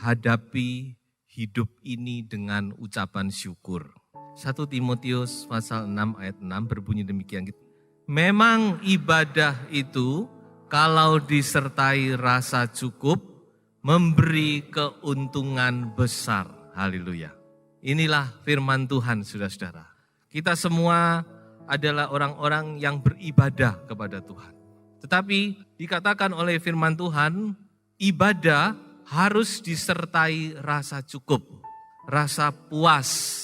hadapi hidup ini dengan ucapan syukur. 1 Timotius pasal 6 ayat 6 berbunyi demikian. Memang ibadah itu kalau disertai rasa cukup memberi keuntungan besar. Haleluya. Inilah firman Tuhan, saudara-saudara. Kita semua adalah orang-orang yang beribadah kepada Tuhan. Tetapi dikatakan oleh firman Tuhan, ibadah harus disertai rasa cukup, rasa puas.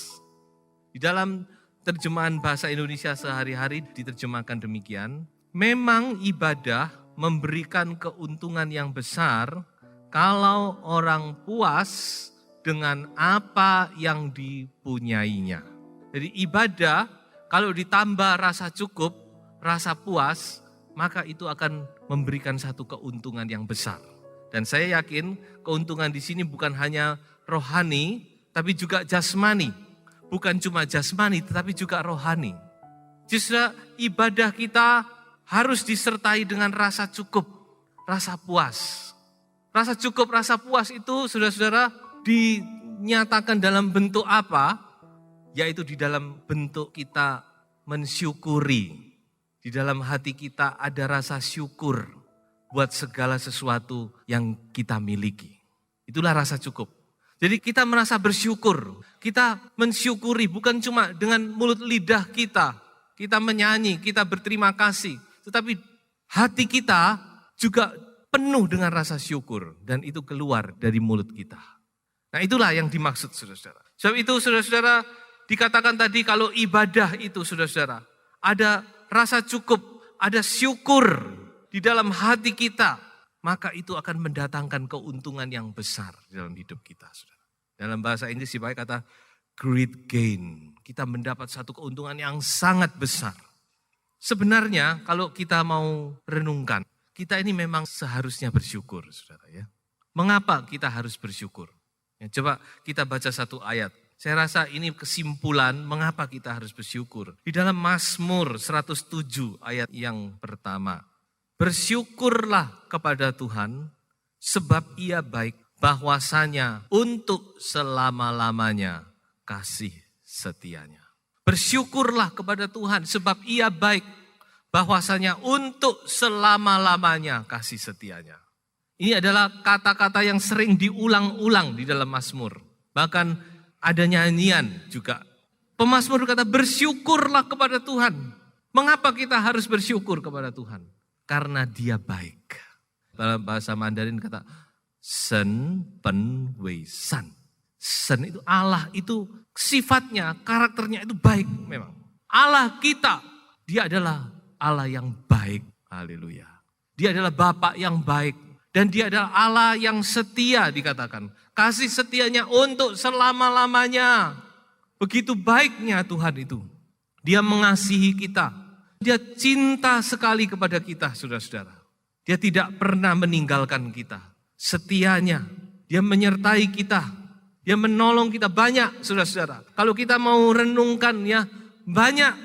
Di dalam terjemahan bahasa Indonesia sehari-hari diterjemahkan demikian, memang ibadah memberikan keuntungan yang besar kalau orang puas dengan apa yang dipunyainya. Jadi ibadah kalau ditambah rasa cukup, rasa puas, maka itu akan memberikan satu keuntungan yang besar. Dan saya yakin keuntungan di sini bukan hanya rohani, tapi juga jasmani. Bukan cuma jasmani, tetapi juga rohani. Justru ibadah kita harus disertai dengan rasa cukup, rasa puas. Rasa cukup, rasa puas itu saudara-saudara dinyatakan dalam bentuk apa? Yaitu di dalam bentuk kita mensyukuri. Di dalam hati kita ada rasa syukur buat segala sesuatu yang kita miliki. Itulah rasa cukup. Jadi kita merasa bersyukur, kita mensyukuri bukan cuma dengan mulut lidah kita menyanyi, kita berterima kasih. Tetapi hati kita juga penuh dengan rasa syukur dan itu keluar dari mulut kita. Nah itulah yang dimaksud saudara-saudara. Sebab itu saudara-saudara dikatakan tadi kalau ibadah itu saudara-saudara ada rasa cukup, ada syukur di dalam hati kita, maka itu akan mendatangkan keuntungan yang besar dalam hidup kita. Saudara. Dalam bahasa Inggris dipakai kata great gain. Kita mendapat satu keuntungan yang sangat besar. Sebenarnya kalau kita mau renungkan, kita ini memang seharusnya bersyukur, saudara ya. Mengapa kita harus bersyukur? Ya, coba kita baca satu ayat. Saya rasa ini kesimpulan mengapa kita harus bersyukur. Di dalam Mazmur 107 ayat yang pertama. Bersyukurlah kepada Tuhan sebab Ia baik, bahwasanya untuk selama-lamanya kasih setianya. Bersyukurlah kepada Tuhan sebab Ia baik, bahwasanya untuk selama-lamanya kasih setianya. Ini adalah kata-kata yang sering diulang-ulang di dalam Mazmur. Bahkan ada nyanyian juga. Pemazmur berkata bersyukurlah kepada Tuhan. Mengapa kita harus bersyukur kepada Tuhan? Karena Dia baik. Dalam bahasa Mandarin kata Sen Pen Wei San. Sen itu Allah, itu sifatnya, karakternya itu baik memang. Allah kita, Dia adalah Allah yang baik. Haleluya. Dia adalah Bapa yang baik. Dan Dia adalah Allah yang setia dikatakan. Kasih setianya untuk selama-lamanya. Begitu baiknya Tuhan itu. Dia mengasihi kita. Dia cinta sekali kepada kita, saudara-saudara. Dia tidak pernah meninggalkan kita. Setianya, Dia menyertai kita. Dia menolong kita banyak, saudara-saudara. Kalau kita mau renungkan ya, banyak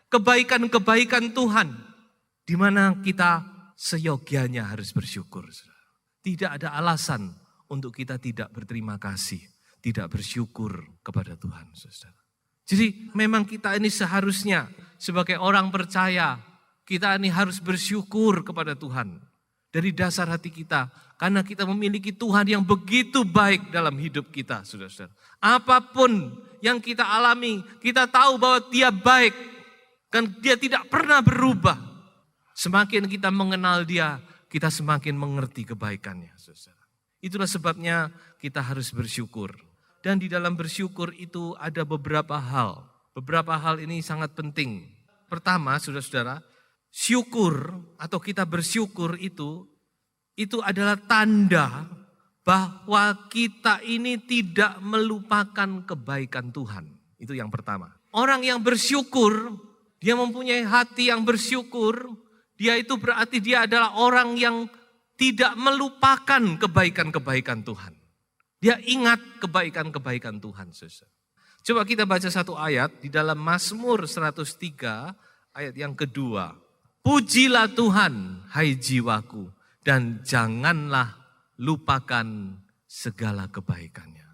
kebaikan-kebaikan Tuhan. Di mana kita seyogianya harus bersyukur. Saudara. Tidak ada alasan untuk kita tidak berterima kasih. Tidak bersyukur kepada Tuhan, saudara. Jadi memang kita ini seharusnya sebagai orang percaya, kita ini harus bersyukur kepada Tuhan. Dari dasar hati kita, karena kita memiliki Tuhan yang begitu baik dalam hidup kita, saudara-saudara. Apapun yang kita alami, kita tahu bahwa Dia baik. Dan Dia tidak pernah berubah. Semakin kita mengenal Dia, kita semakin mengerti kebaikannya, saudara. Itulah sebabnya kita harus bersyukur. Dan di dalam bersyukur itu ada beberapa hal. Beberapa hal ini sangat penting. Pertama, saudara-saudara, syukur atau kita bersyukur itu adalah tanda bahwa kita ini tidak melupakan kebaikan Tuhan. Itu yang pertama. Orang yang bersyukur, dia mempunyai hati yang bersyukur, dia itu berarti dia adalah orang yang tidak melupakan kebaikan-kebaikan Tuhan. Dia ingat kebaikan-kebaikan Tuhan. Saudara. Coba kita baca satu ayat di dalam Mazmur 103 ayat yang kedua. Pujilah Tuhan, hai jiwaku, dan janganlah lupakan segala kebaikannya.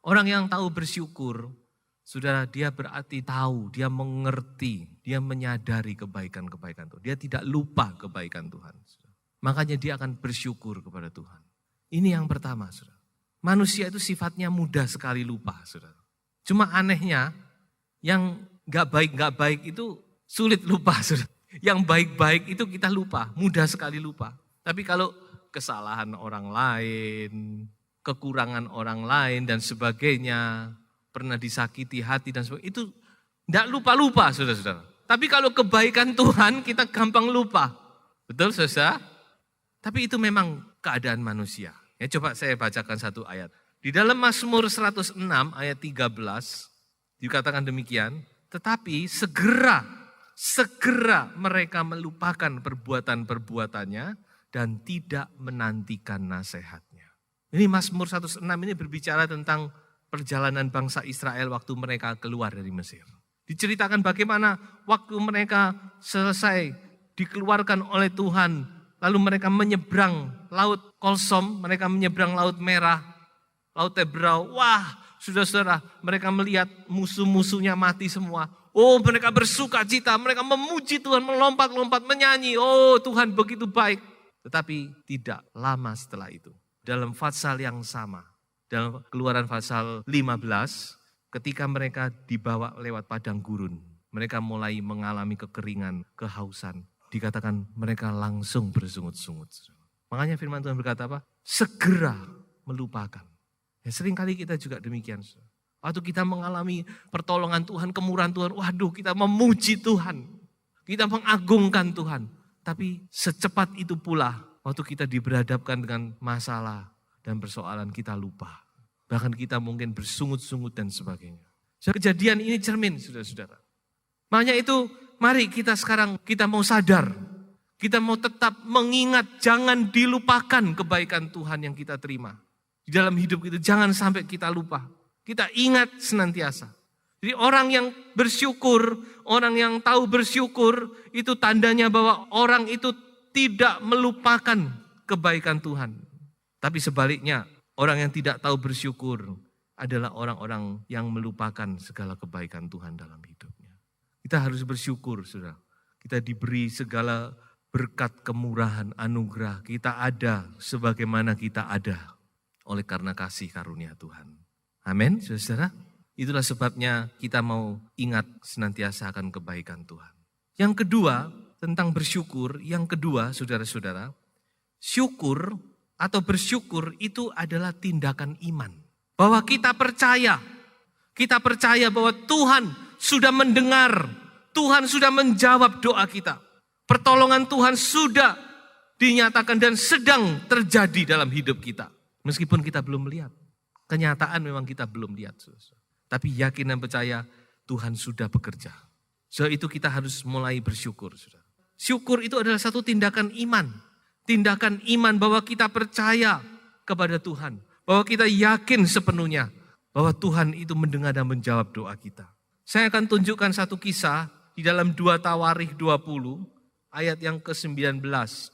Orang yang tahu bersyukur, saudara, dia berarti tahu, dia mengerti, dia menyadari kebaikan-kebaikan Tuhan. Dia tidak lupa kebaikan Tuhan. Makanya dia akan bersyukur kepada Tuhan. Ini yang pertama, saudara. Manusia itu sifatnya mudah sekali lupa, saudara. Cuma anehnya, yang gak baik itu sulit lupa, saudara. Yang baik-baik itu kita lupa, mudah sekali lupa. Tapi kalau kesalahan orang lain, kekurangan orang lain dan sebagainya, pernah disakiti hati dan sebagainya, itu tidak lupa-lupa, saudara-saudara. Tapi kalau kebaikan Tuhan kita gampang lupa. Betul, saudara? Tapi itu memang keadaan manusia. Ya, coba saya bacakan satu ayat. Di dalam Mazmur 106 ayat 13 dikatakan demikian, tetapi segera mereka melupakan perbuatan-perbuatannya dan tidak menantikan nasihatnya. Ini Mazmur 106 ini berbicara tentang perjalanan bangsa Israel waktu mereka keluar dari Mesir. Diceritakan bagaimana waktu mereka selesai dikeluarkan oleh Tuhan, lalu mereka menyeberang Laut Kolsom, mereka menyeberang Laut Merah, Laut Tebrau. Wah, saudara-saudara, mereka melihat musuh-musuhnya mati semua. Oh, mereka bersuka cita, mereka memuji Tuhan, melompat-lompat, menyanyi. Oh, Tuhan begitu baik. Tetapi tidak lama setelah itu, dalam pasal yang sama, dalam Keluaran pasal 15, ketika mereka dibawa lewat padang gurun, mereka mulai mengalami kekeringan, kehausan. Dikatakan mereka langsung bersungut-sungut. Makanya firman Tuhan berkata apa? Segera melupakan. Ya, seringkali kita juga demikian. Waktu kita mengalami pertolongan Tuhan, kemurahan Tuhan, waduh kita memuji Tuhan. Kita mengagungkan Tuhan. Tapi secepat itu pula waktu kita diberhadapkan dengan masalah dan persoalan kita lupa. Bahkan kita mungkin bersungut-sungut dan sebagainya. Kejadian ini cermin, saudara-saudara. Makanya itu mari kita sekarang kita mau sadar. Kita mau tetap mengingat, jangan dilupakan kebaikan Tuhan yang kita terima. Di dalam hidup kita jangan sampai kita lupa. Kita ingat senantiasa. Jadi orang yang bersyukur, orang yang tahu bersyukur, itu tandanya bahwa orang itu tidak melupakan kebaikan Tuhan. Tapi sebaliknya, orang yang tidak tahu bersyukur adalah orang-orang yang melupakan segala kebaikan Tuhan dalam hidupnya. Kita harus bersyukur, saudara. Kita diberi segala berkat, kemurahan, anugerah. Kita ada sebagaimana kita ada oleh karena kasih karunia Tuhan. Amin, saudara. Itulah sebabnya kita mau ingat senantiasa akan kebaikan Tuhan. Yang kedua, tentang bersyukur. Yang kedua, saudara-saudara, syukur atau bersyukur itu adalah tindakan iman. Bahwa kita percaya bahwa Tuhan sudah mendengar, Tuhan sudah menjawab doa kita. Pertolongan Tuhan sudah dinyatakan dan sedang terjadi dalam hidup kita. Meskipun kita belum melihat. Kenyataan memang kita belum lihat. Tapi yakin dan percaya Tuhan sudah bekerja. So itu kita harus mulai bersyukur. Syukur itu adalah satu tindakan iman. Tindakan iman bahwa kita percaya kepada Tuhan. Bahwa kita yakin sepenuhnya bahwa Tuhan itu mendengar dan menjawab doa kita. Saya akan tunjukkan satu kisah di dalam 2 Tawarikh 20 ayat yang ke-19, 20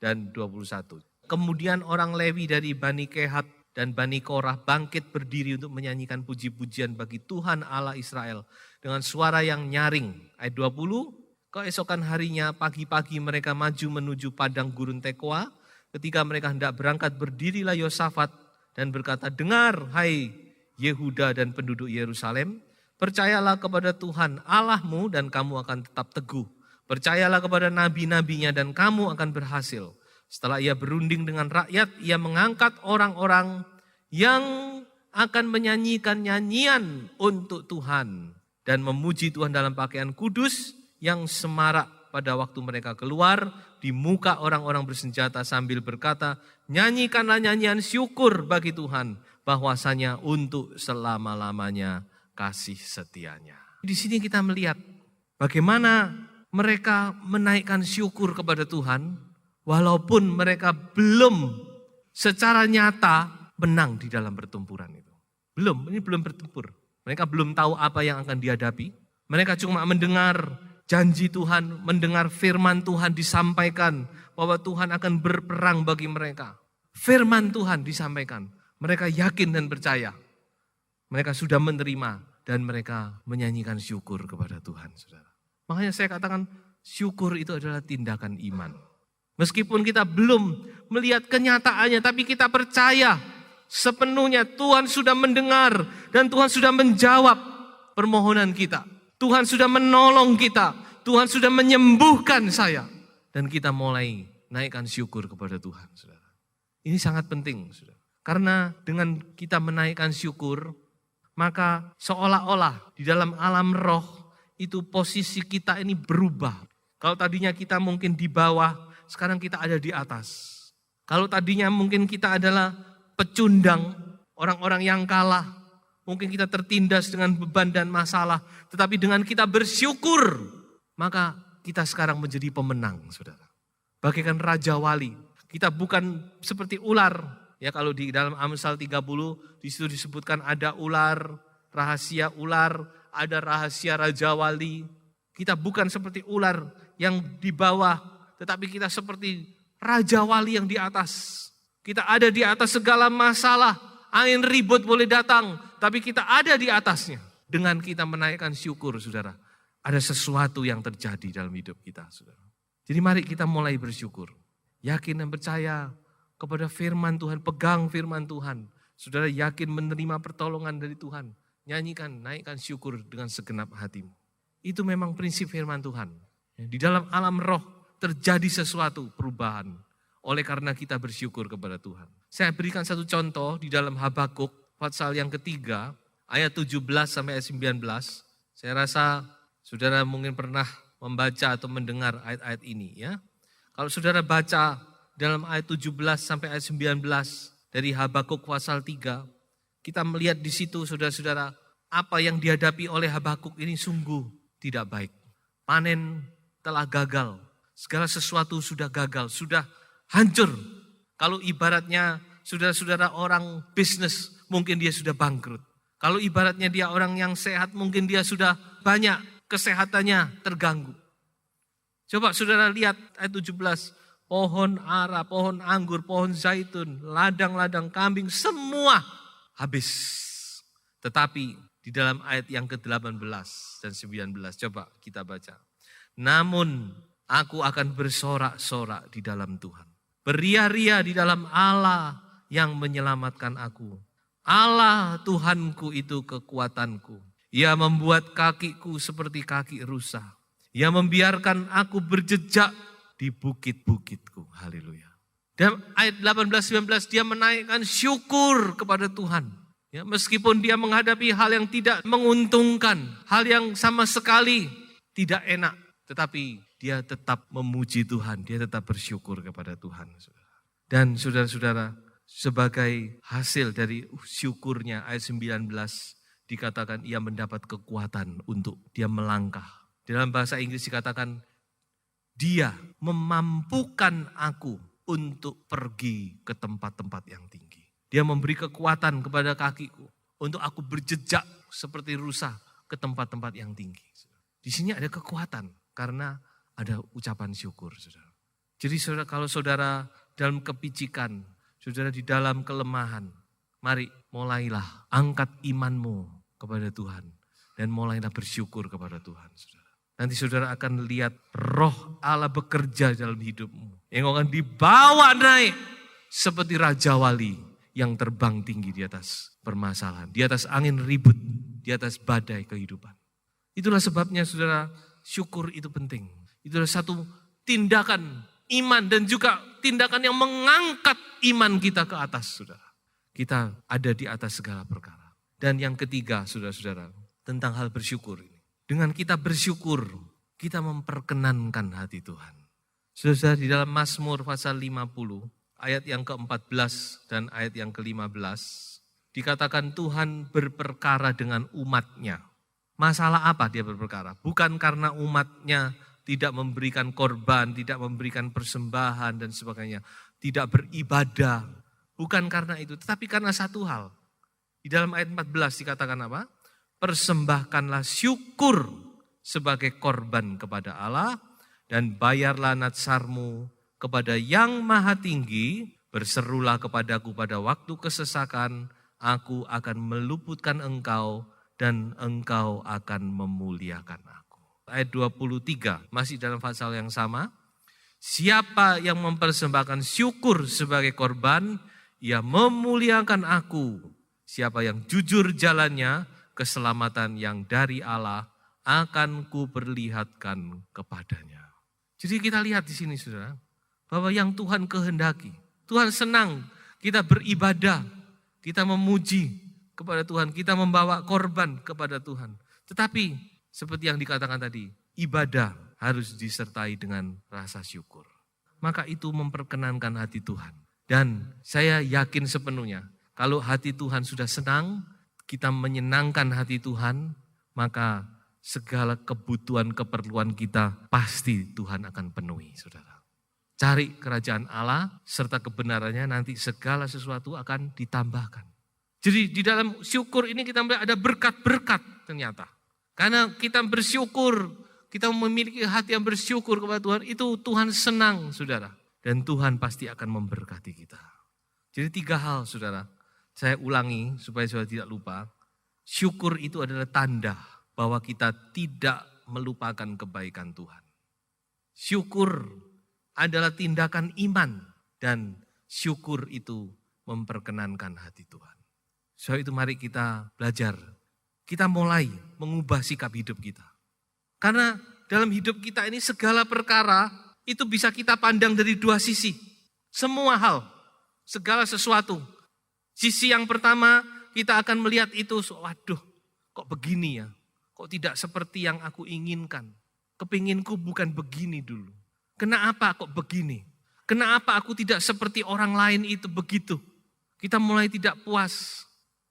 dan 21. Kemudian orang Lewi dari Bani Kehat dan Bani Korah bangkit berdiri untuk menyanyikan puji-pujian bagi Tuhan Allah Israel dengan suara yang nyaring. Ayat 20, keesokan harinya pagi-pagi mereka maju menuju padang gurun Tekoa. Ketika mereka hendak berangkat berdirilah Yosafat dan berkata, dengar hai Yehuda dan penduduk Yerusalem, percayalah kepada Tuhan Allahmu dan kamu akan tetap teguh. Percayalah kepada nabi-nabinya dan kamu akan berhasil. Setelah ia berunding dengan rakyat, ia mengangkat orang-orang yang akan menyanyikan nyanyian untuk Tuhan dan memuji Tuhan dalam pakaian kudus yang semarak pada waktu mereka keluar di muka orang-orang bersenjata sambil berkata, nyanyikanlah nyanyian syukur bagi Tuhan bahwasanya untuk selama-lamanya kasih setianya. Di sini kita melihat bagaimana mereka menaikkan syukur kepada Tuhan walaupun mereka belum secara nyata menang di dalam pertempuran itu. Ini belum bertempur. Mereka belum tahu apa yang akan dihadapi. Mereka cuma mendengar janji Tuhan, mendengar firman Tuhan disampaikan bahwa Tuhan akan berperang bagi mereka. firman Tuhan disampaikan, mereka yakin dan percaya. Mereka sudah menerima dan mereka menyanyikan syukur kepada Tuhan, saudara. Makanya saya katakan syukur itu adalah tindakan iman. Meskipun kita belum melihat kenyataannya, tapi kita percaya sepenuhnya Tuhan sudah mendengar dan Tuhan sudah menjawab permohonan kita. Tuhan sudah menolong kita, Tuhan sudah menyembuhkan saya. Dan kita mulai naikkan syukur kepada Tuhan, saudara. Ini sangat penting, saudara. Karena dengan kita menaikkan syukur, maka seolah-olah di dalam alam roh itu posisi kita ini berubah. Kalau tadinya kita mungkin di bawah, sekarang kita ada di atas. Kalau tadinya mungkin kita adalah pecundang, orang-orang yang kalah, mungkin kita tertindas dengan beban dan masalah. Tetapi dengan kita bersyukur, maka kita sekarang menjadi pemenang, saudara. Bagaikan Raja Wali, kita bukan seperti ular. Ya, kalau di dalam Amsal 30, di situ disebutkan ada ular, rahasia ular, ada rahasia Raja Wali. Kita bukan seperti ular yang di bawah, tetapi kita seperti Raja Wali yang di atas. Kita ada di atas segala masalah, angin ribut boleh datang, tapi kita ada di atasnya. Dengan kita menaikkan syukur, saudara, ada sesuatu yang terjadi dalam hidup kita, saudara. Jadi mari kita mulai bersyukur, yakin dan percaya kepada firman Tuhan, pegang firman Tuhan. Saudara yakin menerima pertolongan dari Tuhan. Nyanyikan, naikkan syukur dengan segenap hatimu. Itu memang prinsip firman Tuhan. Di dalam alam roh terjadi sesuatu perubahan. Oleh karena kita bersyukur kepada Tuhan. Saya berikan satu contoh di dalam Habakuk, pasal yang ketiga, ayat 17 sampai ayat 19. Saya rasa saudara mungkin pernah membaca atau mendengar ayat-ayat ini, ya. Kalau saudara baca dalam ayat 17 sampai ayat 19 dari Habakuk pasal 3, kita melihat di situ saudara-saudara, apa yang dihadapi oleh Habakuk ini sungguh tidak baik. Panen telah gagal, segala sesuatu sudah gagal, sudah hancur. Kalau ibaratnya saudara-saudara orang bisnis, mungkin dia sudah bangkrut. Kalau ibaratnya dia orang yang sehat, mungkin dia sudah banyak kesehatannya terganggu. Coba saudara lihat ayat 17, pohon ara, pohon anggur, pohon zaitun, ladang-ladang kambing, semua habis. Tetapi di dalam ayat yang ke-18 dan 19, coba kita baca. Namun aku akan bersorak-sorak di dalam Tuhan. Beria-ria di dalam Allah yang menyelamatkan aku. Allah Tuhanku itu kekuatanku. Ia membuat kakiku seperti kaki rusa. Ia membiarkan aku berjejak di bukit-bukitku. Haleluya. Dan ayat 18-19 dia menaikkan syukur kepada Tuhan. Ya, meskipun dia menghadapi hal yang tidak menguntungkan, hal yang sama sekali tidak enak, tetapi dia tetap memuji Tuhan, dia tetap bersyukur kepada Tuhan. Dan saudara-saudara, sebagai hasil dari syukurnya ayat 19 dikatakan ia mendapat kekuatan untuk dia melangkah. Dalam bahasa Inggris dikatakan dia memampukan aku untuk pergi ke tempat-tempat yang tinggi. Dia memberi kekuatan kepada kakiku untuk aku berjejak seperti rusa ke tempat-tempat yang tinggi. Di sini ada kekuatan karena ada ucapan syukur, saudara. Jadi saudara, kalau saudara dalam kepicikan, saudara di dalam kelemahan, mari mulailah angkat imanmu kepada Tuhan dan mulailah bersyukur kepada Tuhan, saudara. Nanti saudara akan lihat roh Allah bekerja dalam hidupmu. Yang akan dibawa naik seperti Raja Wali yang terbang tinggi di atas permasalahan. Di atas angin ribut, di atas badai kehidupan. Itulah sebabnya saudara, syukur itu penting. Itulah satu tindakan iman dan juga tindakan yang mengangkat iman kita ke atas, saudara. Kita ada di atas segala perkara. Dan yang ketiga, saudara-saudara, tentang hal bersyukur ini. Dengan kita bersyukur, kita memperkenankan hati Tuhan. Saudara, di dalam Mazmur pasal 50, ayat yang ke-14 dan ayat yang ke-15, dikatakan Tuhan berperkara dengan umatnya. Masalah apa dia berperkara? Bukan karena umatnya tidak memberikan korban, tidak memberikan persembahan dan sebagainya. Tidak beribadah. Bukan karena itu, tetapi karena satu hal. Di dalam ayat 14 dikatakan apa? Persembahkanlah syukur sebagai korban kepada Allah dan bayarlah natsarmu kepada Yang Maha Tinggi Berserulah kepadaku pada waktu kesesakan, aku akan meluputkan engkau dan engkau akan memuliakan aku. Ayat 23, masih dalam pasal yang sama. Siapa yang mempersembahkan syukur sebagai korban, ia memuliakan aku. Siapa yang jujur jalannya, keselamatan yang dari Allah akan kuperlihatkan kepadanya. Jadi kita lihat di sini saudara, bahwa yang Tuhan kehendaki, Tuhan senang kita beribadah, kita memuji kepada Tuhan, kita membawa korban kepada Tuhan. Tetapi seperti yang dikatakan tadi, ibadah harus disertai dengan rasa syukur. Maka itu memperkenankan hati Tuhan. Dan saya yakin sepenuhnya, kalau hati Tuhan sudah senang, kita menyenangkan hati Tuhan, maka segala kebutuhan, keperluan kita pasti Tuhan akan penuhi, saudara. Cari kerajaan Allah serta kebenarannya, nanti segala sesuatu akan ditambahkan. Jadi di dalam syukur ini kita melihat ada berkat-berkat ternyata. Karena kita bersyukur, kita memiliki hati yang bersyukur kepada Tuhan, itu Tuhan senang, saudara. Dan Tuhan pasti akan memberkati kita. Jadi 3 hal, saudara. Saya ulangi supaya saudara tidak lupa. Syukur itu adalah tanda bahwa kita tidak melupakan kebaikan Tuhan. Syukur adalah tindakan iman. Dan syukur itu memperkenankan hati Tuhan. So itu mari kita belajar. Kita mulai mengubah sikap hidup kita. Karena dalam hidup kita ini segala perkara itu bisa kita pandang dari 2 sisi. Semua hal, segala sesuatu. Sisi yang pertama kita akan melihat itu, waduh kok begini ya. Kok tidak seperti yang aku inginkan. Kepinginku bukan begini dulu. Kenapa kok begini? Kenapa aku tidak seperti orang lain itu begitu? Kita mulai tidak puas.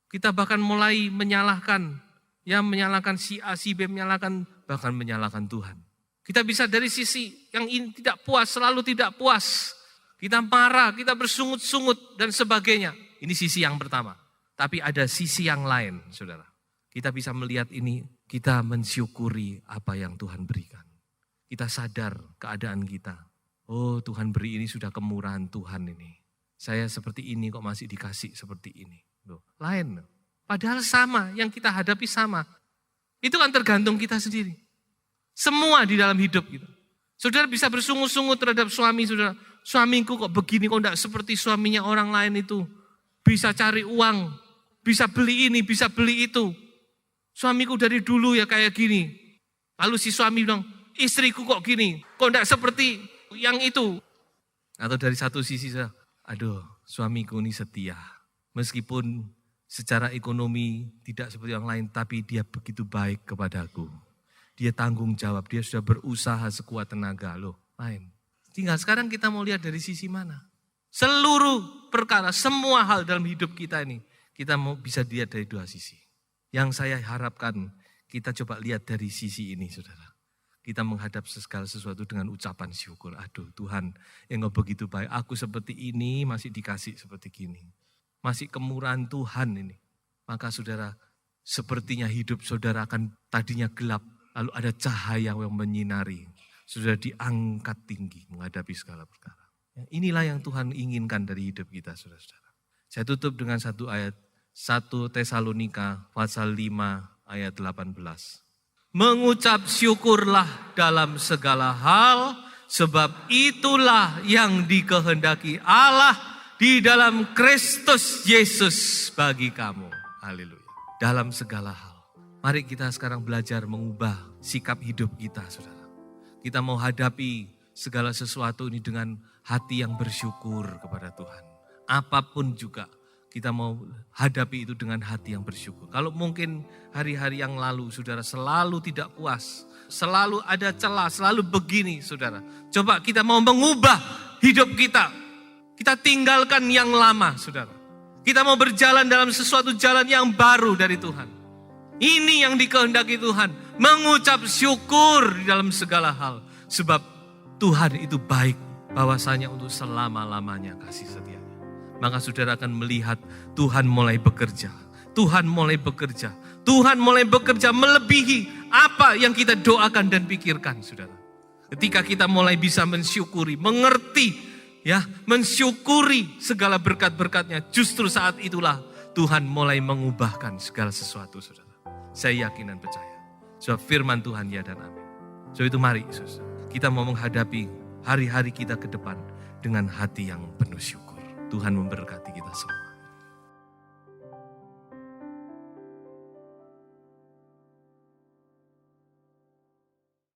Kita bahkan mulai menyalahkan. Ya menyalahkan si A, si B, bahkan menyalahkan Tuhan. Kita bisa dari sisi yang ini tidak puas, selalu tidak puas. Kita marah, kita bersungut-sungut dan sebagainya. Ini sisi yang pertama. Tapi ada sisi yang lain, saudara. Kita bisa melihat ini, kita mensyukuri apa yang Tuhan berikan. Kita sadar keadaan kita. Oh Tuhan beri ini sudah kemurahan Tuhan ini. Saya seperti ini kok masih dikasih seperti ini. Loh, lain. Padahal sama, yang kita hadapi sama. Itu kan tergantung kita sendiri. Semua di dalam hidup kita. Saudara bisa bersungut-sungut terhadap suami saudara. Suamiku kok begini, kok enggak seperti suaminya orang lain itu. Bisa cari uang, bisa beli ini, bisa beli itu. Suamiku dari dulu ya kayak gini. Lalu si suami bilang, istriku kok gini, kok enggak seperti yang itu. Atau dari satu sisi, aduh suamiku ini setia. Meskipun secara ekonomi tidak seperti yang lain, tapi dia begitu baik kepadaku. Dia tanggung jawab, dia sudah berusaha sekuat tenaga loh. Lain. Tinggal sekarang kita mau lihat dari sisi mana. Seluruh perkara, semua hal dalam hidup kita ini, kita mau bisa lihat dari 2 sisi. Yang saya harapkan kita coba lihat dari sisi ini, saudara. Kita menghadap segala sesuatu dengan ucapan syukur. Aduh Tuhan, yang engkau begitu baik. Aku seperti ini masih dikasih seperti gini. Masih kemurahan Tuhan ini. Maka saudara, sepertinya hidup saudara akan tadinya gelap. Lalu ada cahaya yang menyinari. Saudara diangkat tinggi menghadapi segala perkara. Inilah yang Tuhan inginkan dari hidup kita saudara-saudara. Saya tutup dengan satu ayat. 1 Tesalonika pasal 5 ayat 18. Mengucap syukurlah dalam segala hal. Sebab itulah yang dikehendaki Allah di dalam Kristus Yesus bagi kamu. Haleluya. Dalam segala hal. Mari kita sekarang belajar mengubah sikap hidup kita, saudara. Kita mau hadapi segala sesuatu ini dengan hati yang bersyukur kepada Tuhan. Apapun juga kita mau hadapi itu dengan hati yang bersyukur. Kalau mungkin hari-hari yang lalu, saudara selalu tidak puas. Selalu ada celah, selalu begini, saudara. Coba kita mau mengubah hidup kita. Kita tinggalkan yang lama, saudara. Kita mau berjalan dalam sesuatu jalan yang baru dari Tuhan. Ini yang dikehendaki Tuhan. Mengucap syukur di dalam segala hal. Sebab Tuhan itu baik. Bahwasanya untuk selama-lamanya kasih setianya. Maka saudara akan melihat Tuhan mulai bekerja. Tuhan mulai bekerja. Tuhan mulai bekerja melebihi apa yang kita doakan dan pikirkan, saudara. Ketika kita mulai bisa mensyukuri, mengerti ya, mensyukuri segala berkat-berkatnya, justru saat itulah Tuhan mulai mengubahkan segala sesuatu, saudara. Saya yakin dan percaya. Sebab firman Tuhan ya dan amin. So itu mari Yesus, kita mau menghadapi hari-hari kita ke depan dengan hati yang penuh syukur. Tuhan memberkati kita semua.